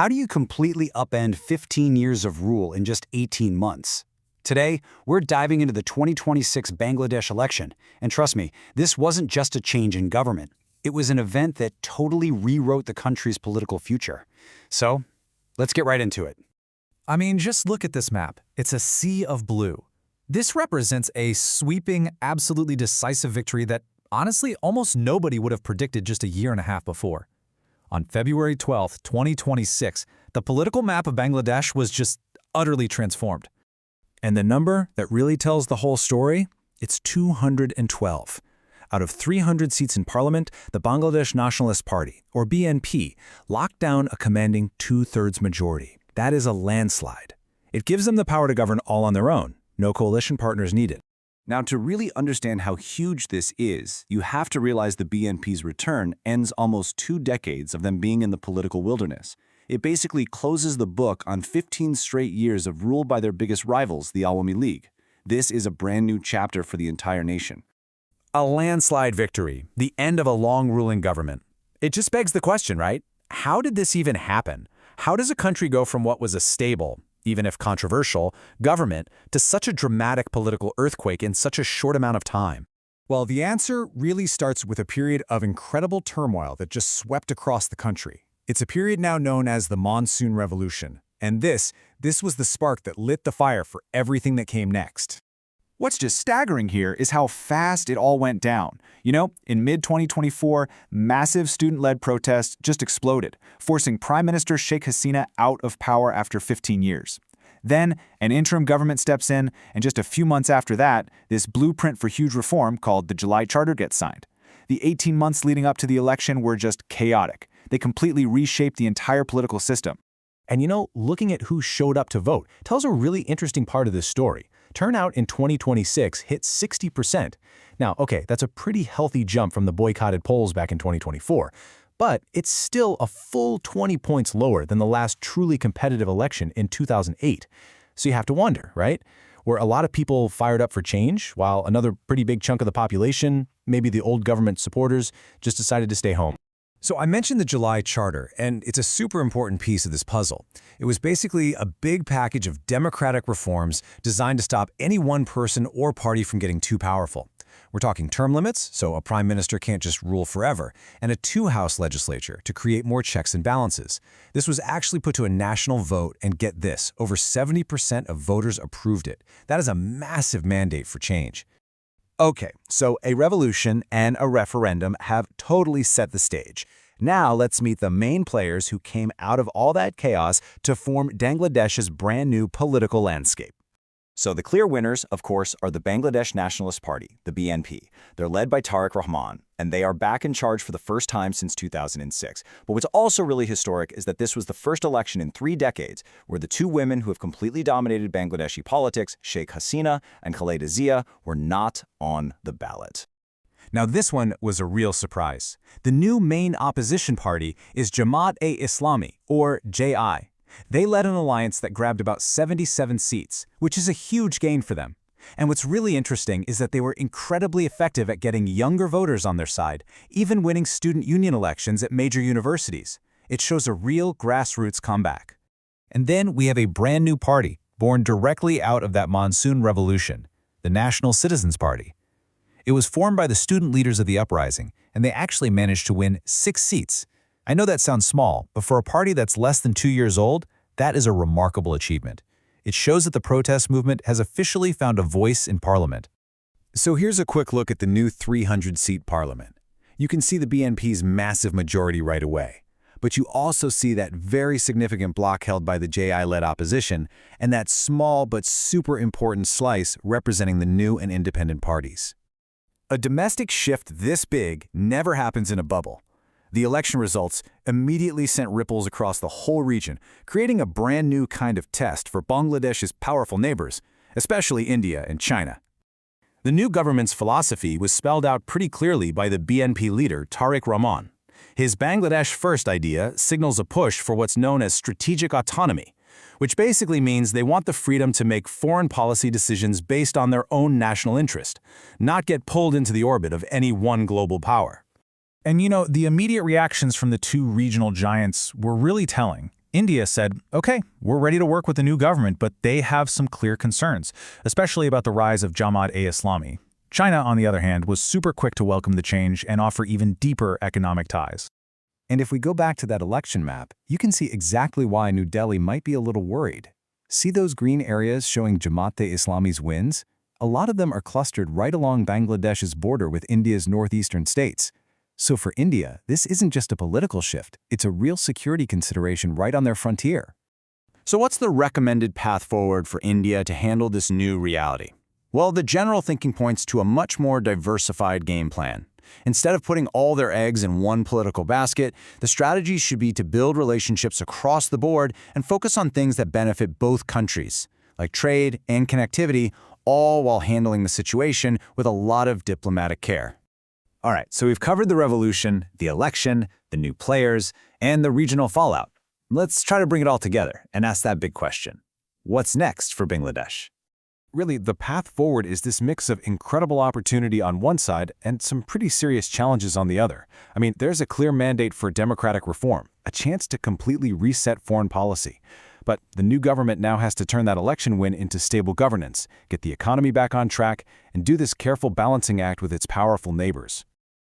How do you completely upend 15 years of rule in just 18 months? Today, we're diving into the 2026 Bangladesh election, and trust me, this wasn't just a change in government. It was an event that totally rewrote the country's political future. So, let's get right into it. I mean, just look at this map. It's a sea of blue. This represents a sweeping, absolutely decisive victory that, honestly, almost nobody would have predicted just a year and a half before. On February 12, 2026, the political map of Bangladesh was just utterly transformed. And the number that really tells the whole story? It's 212. Out of 300 seats in parliament, the Bangladesh Nationalist Party, or BNP, locked down a commanding two-thirds majority. That is a landslide. It gives them the power to govern all on their own. No coalition partners needed. Now, to really understand how huge this is, you have to realize the BNP's return ends almost 2 decades of them being in the political wilderness. It basically closes the book on 15 straight years of rule by their biggest rivals, the Awami League. This is a brand new chapter for the entire nation. A landslide victory, the end of a long-ruling government. It just begs the question, right? How did this even happen? How does a country go from what was a stable, even if controversial, government to such a dramatic political earthquake in such a short amount of time? Well, the answer really starts with a period of incredible turmoil that just swept across the country. It's a period now known as the Monsoon Revolution, and this was the spark that lit the fire for everything that came next. What's just staggering here is how fast it all went down. You know, in mid-2024, massive student-led protests just exploded, forcing Prime Minister Sheikh Hasina out of power after 15 years. Then, an interim government steps in, and just a few months after that, this blueprint for huge reform called the July Charter gets signed. The 18 months leading up to the election were just chaotic. They completely reshaped the entire political system. And you know, looking at who showed up to vote tells a really interesting part of this story. Turnout in 2026 hit 60%. Now, okay, that's a pretty healthy jump from the boycotted polls back in 2024, but it's still a full 20 points lower than the last truly competitive election in 2008. So you have to wonder, right? Were a lot of people fired up for change, while another pretty big chunk of the population, maybe the old government supporters, just decided to stay home? So I mentioned the July Charter, and it's a super important piece of this puzzle. It was basically a big package of democratic reforms designed to stop any one person or party from getting too powerful. We're talking term limits, so a prime minister can't just rule forever, and a two-house legislature to create more checks and balances. This was actually put to a national vote, and get this, over 70% of voters approved it. That is a massive mandate for change. Okay, so a revolution and a referendum have totally set the stage. Now let's meet the main players who came out of all that chaos to form Bangladesh's brand new political landscape. So the clear winners, of course, are the Bangladesh Nationalist Party, the BNP. They're led by Tarique Rahman, and they are back in charge for the first time since 2006. But what's also really historic is that this was the first election in 3 decades where the 2 women who have completely dominated Bangladeshi politics, Sheikh Hasina and Khaleda Zia, were not on the ballot. Now this one was a real surprise. The new main opposition party is Jamaat-e-Islami, or JI. They led an alliance that grabbed about 77 seats, which is a huge gain for them. And what's really interesting is that they were incredibly effective at getting younger voters on their side, even winning student union elections at major universities. It shows a real grassroots comeback. And then we have a brand new party, born directly out of that Monsoon Revolution, the National Citizens Party. It was formed by the student leaders of the uprising, and they actually managed to win 6 seats. I know that sounds small, but for a party that's less than 2 years old, that is a remarkable achievement. It shows that the protest movement has officially found a voice in parliament. So here's a quick look at the new 300-seat parliament. You can see the BNP's massive majority right away. But you also see that very significant block held by the JI-led opposition, and that small but super important slice representing the new and independent parties. A domestic shift this big never happens in a bubble. The election results immediately sent ripples across the whole region, creating a brand new kind of test for Bangladesh's powerful neighbors, especially India and China. The new government's philosophy was spelled out pretty clearly by the BNP leader, Tarique Rahman. His Bangladesh First idea signals a push for what's known as strategic autonomy, which basically means they want the freedom to make foreign policy decisions based on their own national interest, not get pulled into the orbit of any one global power. And you know, the immediate reactions from the 2 regional giants were really telling. India said, okay, we're ready to work with the new government, but they have some clear concerns, especially about the rise of Jamaat-e-Islami. China, on the other hand, was super quick to welcome the change and offer even deeper economic ties. And if we go back to that election map, you can see exactly why New Delhi might be a little worried. See those green areas showing Jamaat-e-Islami's wins? A lot of them are clustered right along Bangladesh's border with India's northeastern states. So for India, this isn't just a political shift, it's a real security consideration right on their frontier. So what's the recommended path forward for India to handle this new reality? Well, the general thinking points to a much more diversified game plan. Instead of putting all their eggs in one political basket, the strategy should be to build relationships across the board and focus on things that benefit both countries, like trade and connectivity, all while handling the situation with a lot of diplomatic care. All right, so we've covered the revolution, the election, the new players, and the regional fallout. Let's try to bring it all together and ask that big question. What's next for Bangladesh? Really, the path forward is this mix of incredible opportunity on one side and some pretty serious challenges on the other. I mean, there's a clear mandate for democratic reform, a chance to completely reset foreign policy. But the new government now has to turn that election win into stable governance, get the economy back on track, and do this careful balancing act with its powerful neighbors.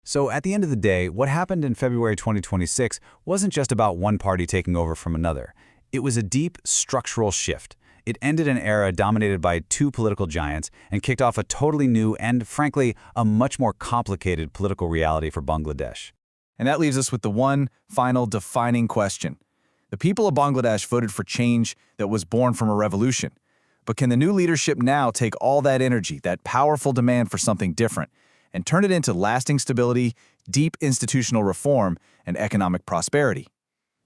So at the end of the day, what happened in February 2026 wasn't just about one party taking over from another. It was a deep structural shift. It ended an era dominated by two political giants and kicked off a totally new and, frankly, a much more complicated political reality for Bangladesh. And that leaves us with the one final defining question. The people of Bangladesh voted for change that was born from a revolution. But can the new leadership now take all that energy, that powerful demand for something different, and turn it into lasting stability, deep institutional reform, and economic prosperity?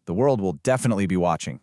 The world will definitely be watching.